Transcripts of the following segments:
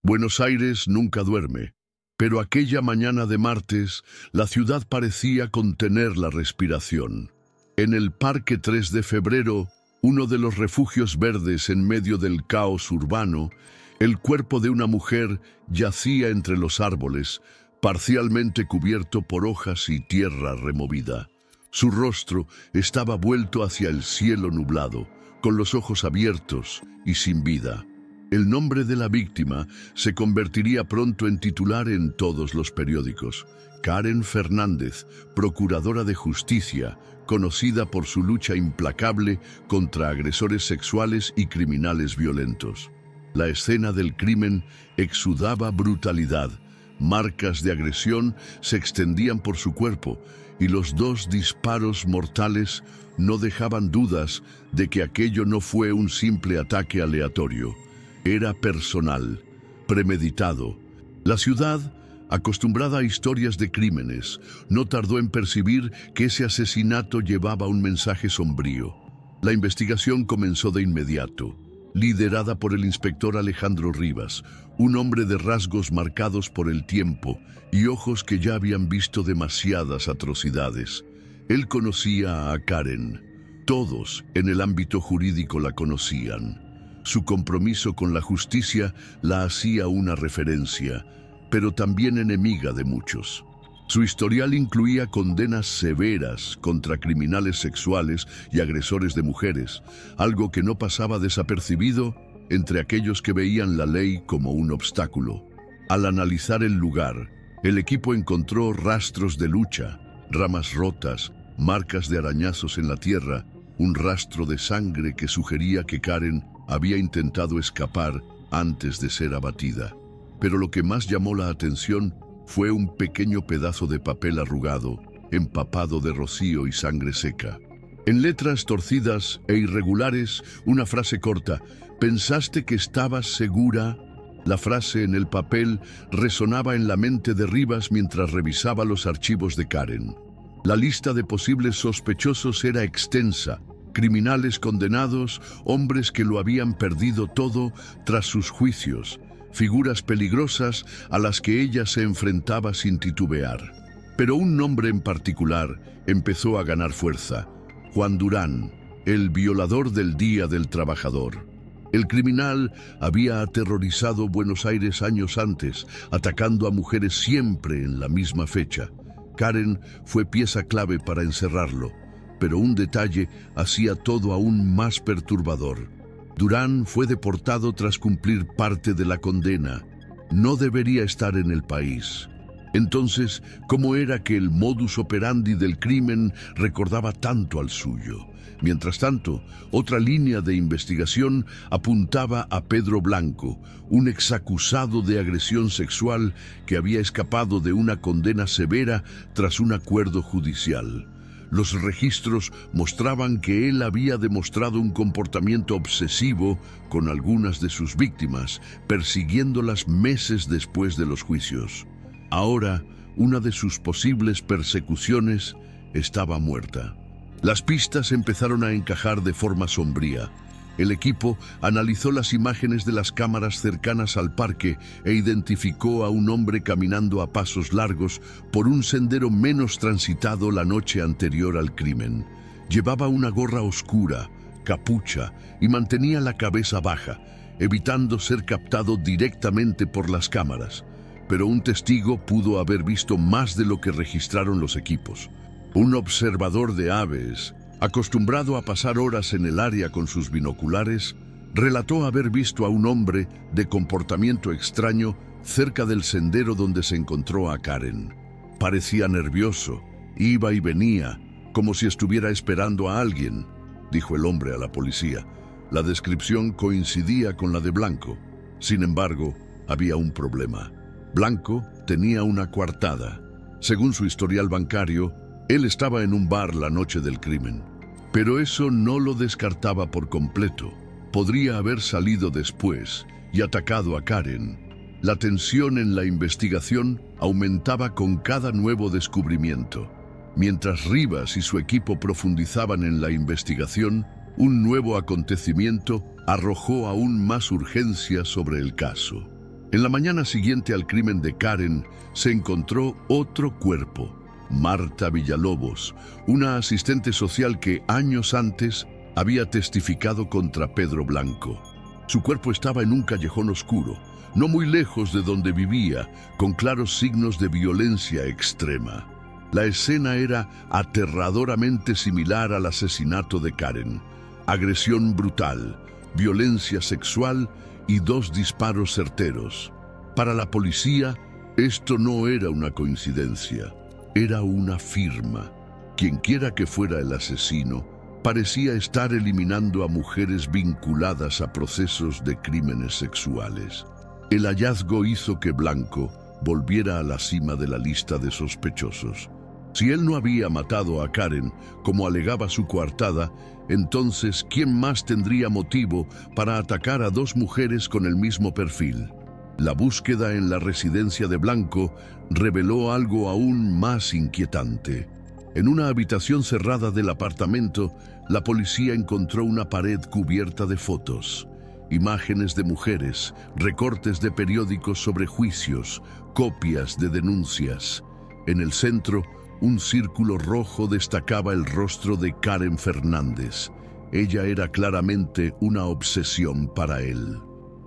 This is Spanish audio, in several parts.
Buenos Aires nunca duerme, pero aquella mañana de martes la ciudad parecía contener la respiración. En el Parque 3 de Febrero, uno de los refugios verdes en medio del caos urbano, el cuerpo de una mujer yacía entre los árboles, parcialmente cubierto por hojas y tierra removida. Su rostro estaba vuelto hacia el cielo nublado, con los ojos abiertos y sin vida. El nombre de la víctima se convertiría pronto en titular en todos los periódicos. Karen Fernández, procuradora de justicia, conocida por su lucha implacable contra agresores sexuales y criminales violentos. La escena del crimen exudaba brutalidad. Marcas de agresión se extendían por su cuerpo y los 2 disparos mortales no dejaban dudas de que aquello no fue un simple ataque aleatorio. Era personal, premeditado. La ciudad, acostumbrada a historias de crímenes, no tardó en percibir que ese asesinato llevaba un mensaje sombrío. La investigación comenzó de inmediato, liderada por el inspector Alejandro Rivas, un hombre de rasgos marcados por el tiempo y ojos que ya habían visto demasiadas atrocidades. Él conocía a Karen. Todos en el ámbito jurídico la conocían. Su compromiso con la justicia la hacía una referencia, pero también enemiga de muchos. Su historial incluía condenas severas contra criminales sexuales y agresores de mujeres, algo que no pasaba desapercibido entre aquellos que veían la ley como un obstáculo. Al analizar el lugar, el equipo encontró rastros de lucha, ramas rotas, marcas de arañazos en la tierra, un rastro de sangre que sugería que Karen había intentado escapar antes de ser abatida. Pero lo que más llamó la atención fue un pequeño pedazo de papel arrugado, empapado de rocío y sangre seca. En letras torcidas e irregulares, una frase corta: ¿pensaste que estabas segura? La frase en el papel resonaba en la mente de Rivas mientras revisaba los archivos de Karen. La lista de posibles sospechosos era extensa: criminales condenados, hombres que lo habían perdido todo tras sus juicios, figuras peligrosas a las que ella se enfrentaba sin titubear. Pero un nombre en particular empezó a ganar fuerza: Juan Durán, el violador del Día del Trabajador. El criminal había aterrorizado Buenos Aires años antes, atacando a mujeres siempre en la misma fecha. Karen fue pieza clave para encerrarlo, pero un detalle hacía todo aún más perturbador. Durán fue deportado tras cumplir parte de la condena. No debería estar en el país. Entonces, ¿cómo era que el modus operandi del crimen recordaba tanto al suyo? Mientras tanto, otra línea de investigación apuntaba a Pedro Blanco, un exacusado de agresión sexual que había escapado de una condena severa tras un acuerdo judicial. Los registros mostraban que él había demostrado un comportamiento obsesivo con algunas de sus víctimas, persiguiéndolas meses después de los juicios. Ahora, una de sus posibles persecuciones estaba muerta. Las pistas empezaron a encajar de forma sombría. El equipo analizó las imágenes de las cámaras cercanas al parque e identificó a un hombre caminando a pasos largos por un sendero menos transitado la noche anterior al crimen. Llevaba una gorra oscura, capucha y mantenía la cabeza baja, evitando ser captado directamente por las cámaras. Pero un testigo pudo haber visto más de lo que registraron los equipos. Un observador de aves, acostumbrado a pasar horas en el área con sus binoculares, relató haber visto a un hombre de comportamiento extraño cerca del sendero donde se encontró a Karen. Parecía nervioso, iba y venía, como si estuviera esperando a alguien, dijo el hombre a la policía. La descripción coincidía con la de Blanco. Sin embargo, había un problema. Blanco tenía una coartada. Según su historial bancario, él estaba en un bar la noche del crimen. Pero eso no lo descartaba por completo. Podría haber salido después y atacado a Karen. La tensión en la investigación aumentaba con cada nuevo descubrimiento. Mientras Rivas y su equipo profundizaban en la investigación, un nuevo acontecimiento arrojó aún más urgencia sobre el caso. En la mañana siguiente al crimen de Karen se encontró otro cuerpo, Marta Villalobos, una asistente social que años antes había testificado contra Pedro Blanco. Su cuerpo estaba en un callejón oscuro, no muy lejos de donde vivía, con claros signos de violencia extrema. La escena era aterradoramente similar al asesinato de Karen. Agresión brutal, violencia sexual y 2 disparos certeros. Para la policía, esto no era una coincidencia, era una firma. Quienquiera que fuera el asesino, parecía estar eliminando a mujeres vinculadas a procesos de crímenes sexuales. El hallazgo hizo que Blanco volviera a la cima de la lista de sospechosos. Si él no había matado a Karen, como alegaba su coartada, entonces, ¿quién más tendría motivo para atacar a 2 mujeres con el mismo perfil? La búsqueda en la residencia de Blanco reveló algo aún más inquietante. En una habitación cerrada del apartamento, la policía encontró una pared cubierta de fotos, imágenes de mujeres, recortes de periódicos sobre juicios, copias de denuncias. En el centro, un círculo rojo destacaba el rostro de Karen Fernández. Ella era claramente una obsesión para él.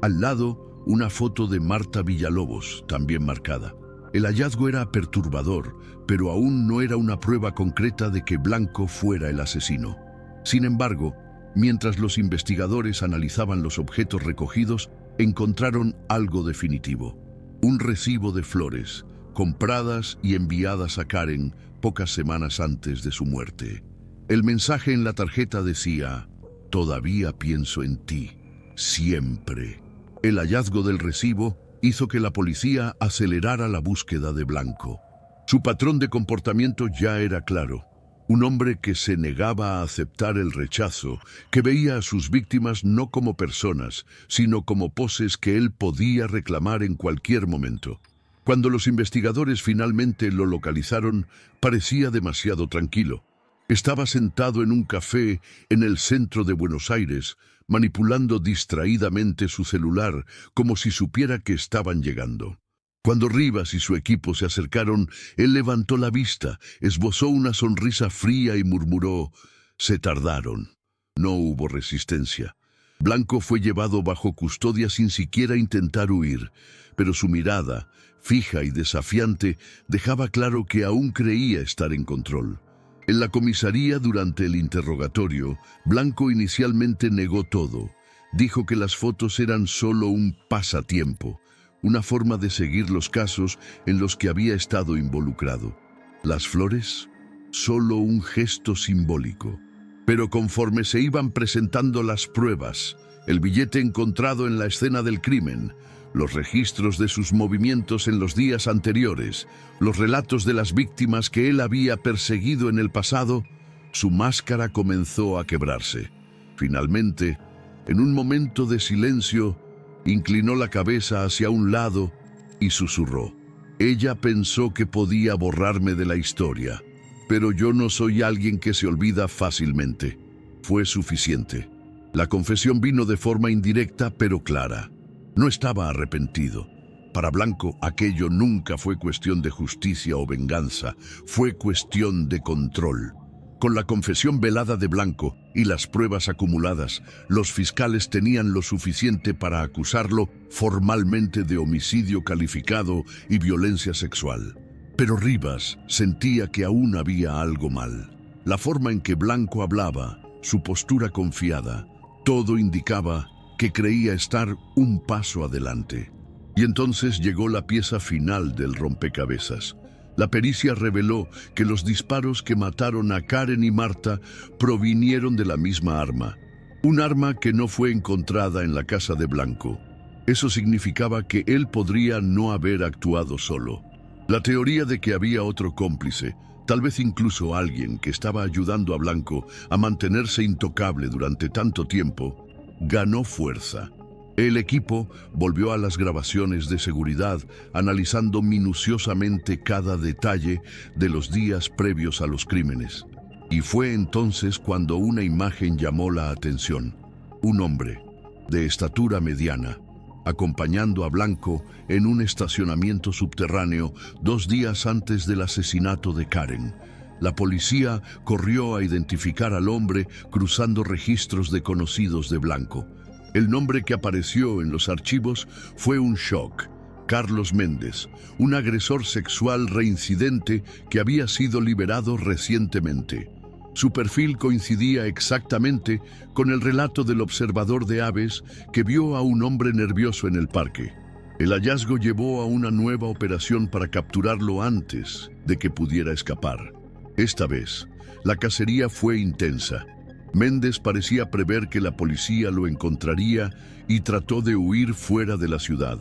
Al lado, una foto de Marta Villalobos, también marcada. El hallazgo era perturbador, pero aún no era una prueba concreta de que Blanco fuera el asesino. Sin embargo, mientras los investigadores analizaban los objetos recogidos, encontraron algo definitivo. Un recibo de flores, compradas y enviadas a Karen pocas semanas antes de su muerte. El mensaje en la tarjeta decía: «Todavía pienso en ti, siempre». El hallazgo del recibo hizo que la policía acelerara la búsqueda de Blanco. Su patrón de comportamiento ya era claro. Un hombre que se negaba a aceptar el rechazo, que veía a sus víctimas no como personas, sino como poses que él podía reclamar en cualquier momento. Cuando los investigadores finalmente lo localizaron, parecía demasiado tranquilo. Estaba sentado en un café en el centro de Buenos Aires, manipulando distraídamente su celular, como si supiera que estaban llegando. Cuando Rivas y su equipo se acercaron, él levantó la vista, esbozó una sonrisa fría y murmuró: «Se tardaron». No hubo resistencia. Blanco fue llevado bajo custodia sin siquiera intentar huir, pero su mirada, fija y desafiante, dejaba claro que aún creía estar en control. En la comisaría, durante el interrogatorio, Blanco inicialmente negó todo. Dijo que las fotos eran solo un pasatiempo, una forma de seguir los casos en los que había estado involucrado. Las flores, solo un gesto simbólico. Pero conforme se iban presentando las pruebas, el billete encontrado en la escena del crimen, los registros de sus movimientos en los días anteriores, los relatos de las víctimas que él había perseguido en el pasado, su máscara comenzó a quebrarse. Finalmente, en un momento de silencio, inclinó la cabeza hacia un lado y susurró: «Ella pensó que podía borrarme de la historia, pero yo no soy alguien que se olvida fácilmente». Fue suficiente. La confesión vino de forma indirecta pero clara. No estaba arrepentido. Para Blanco, aquello nunca fue cuestión de justicia o venganza, fue cuestión de control. Con la confesión velada de Blanco y las pruebas acumuladas, los fiscales tenían lo suficiente para acusarlo formalmente de homicidio calificado y violencia sexual. Pero Rivas sentía que aún había algo mal. La forma en que Blanco hablaba, su postura confiada, todo indicaba que creía estar un paso adelante. Y entonces llegó la pieza final del rompecabezas. La pericia reveló que los disparos que mataron a Karen y Marta provinieron de la misma arma. Un arma que no fue encontrada en la casa de Blanco. Eso significaba que él podría no haber actuado solo. La teoría de que había otro cómplice, tal vez incluso alguien que estaba ayudando a Blanco a mantenerse intocable durante tanto tiempo, ganó fuerza. El equipo volvió a las grabaciones de seguridad, analizando minuciosamente cada detalle de los días previos a los crímenes. Y fue entonces cuando una imagen llamó la atención. Un hombre, de estatura mediana, acompañando a Blanco en un estacionamiento subterráneo 2 días antes del asesinato de Karen. La policía corrió a identificar al hombre cruzando registros de conocidos de Blanco. El nombre que apareció en los archivos fue un shock: Carlos Méndez, un agresor sexual reincidente que había sido liberado recientemente. Su perfil coincidía exactamente con el relato del observador de aves que vio a un hombre nervioso en el parque. El hallazgo llevó a una nueva operación para capturarlo antes de que pudiera escapar. Esta vez, la cacería fue intensa. Méndez parecía prever que la policía lo encontraría y trató de huir fuera de la ciudad.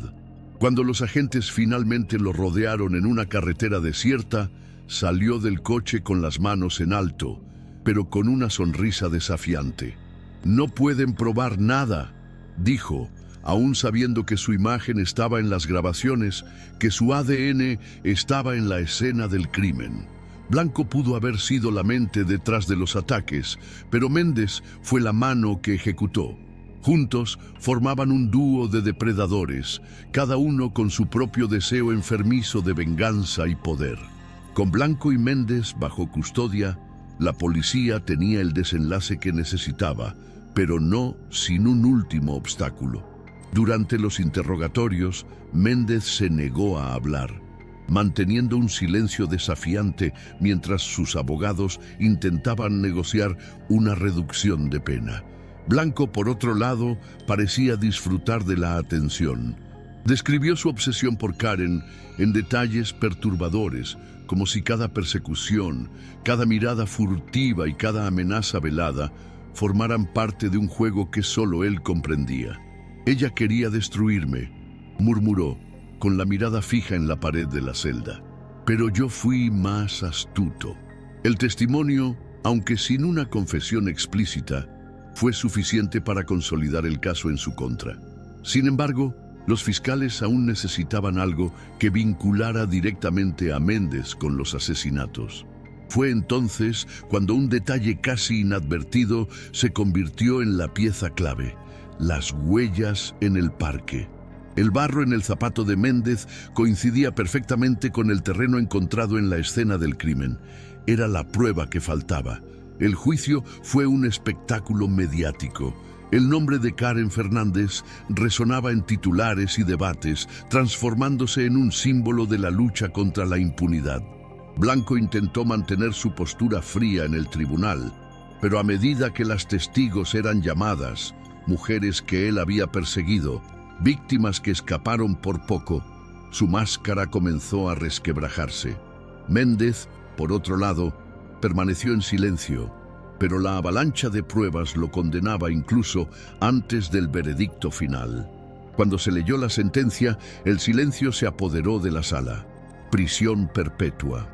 Cuando los agentes finalmente lo rodearon en una carretera desierta, salió del coche con las manos en alto, pero con una sonrisa desafiante. «No pueden probar nada», dijo, aún sabiendo que su imagen estaba en las grabaciones, que su ADN estaba en la escena del crimen. Blanco pudo haber sido la mente detrás de los ataques, pero Méndez fue la mano que ejecutó. Juntos formaban un dúo de depredadores, cada uno con su propio deseo enfermizo de venganza y poder. Con Blanco y Méndez bajo custodia, la policía tenía el desenlace que necesitaba, pero no sin un último obstáculo. Durante los interrogatorios, Méndez se negó a hablar, manteniendo un silencio desafiante mientras sus abogados intentaban negociar una reducción de pena. Blanco, por otro lado, parecía disfrutar de la atención. Describió su obsesión por Karen en detalles perturbadores, como si cada persecución, cada mirada furtiva y cada amenaza velada formaran parte de un juego que solo él comprendía. «Ella quería destruirme», murmuró, con la mirada fija en la pared de la celda. «Pero yo fui más astuto». El testimonio, aunque sin una confesión explícita, fue suficiente para consolidar el caso en su contra. Sin embargo, los fiscales aún necesitaban algo que vinculara directamente a Méndez con los asesinatos. Fue entonces cuando un detalle casi inadvertido se convirtió en la pieza clave: las huellas en el parque. El barro en el zapato de Méndez coincidía perfectamente con el terreno encontrado en la escena del crimen. Era la prueba que faltaba. El juicio fue un espectáculo mediático. El nombre de Karen Fernández resonaba en titulares y debates, transformándose en un símbolo de la lucha contra la impunidad. Blanco intentó mantener su postura fría en el tribunal, pero a medida que las testigos eran llamadas, mujeres que él había perseguido, víctimas que escaparon por poco, su máscara comenzó a resquebrajarse. Méndez, por otro lado, permaneció en silencio, pero la avalancha de pruebas lo condenaba incluso antes del veredicto final. Cuando se leyó la sentencia, el silencio se apoderó de la sala. Prisión perpetua.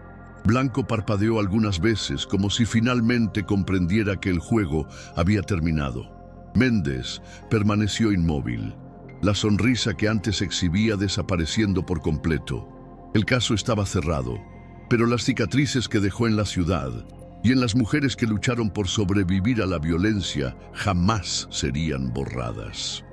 Blanco parpadeó algunas veces, como si finalmente comprendiera que el juego había terminado. Méndez permaneció inmóvil, la sonrisa que antes exhibía desapareciendo por completo. El caso estaba cerrado, pero las cicatrices que dejó en la ciudad y en las mujeres que lucharon por sobrevivir a la violencia jamás serían borradas.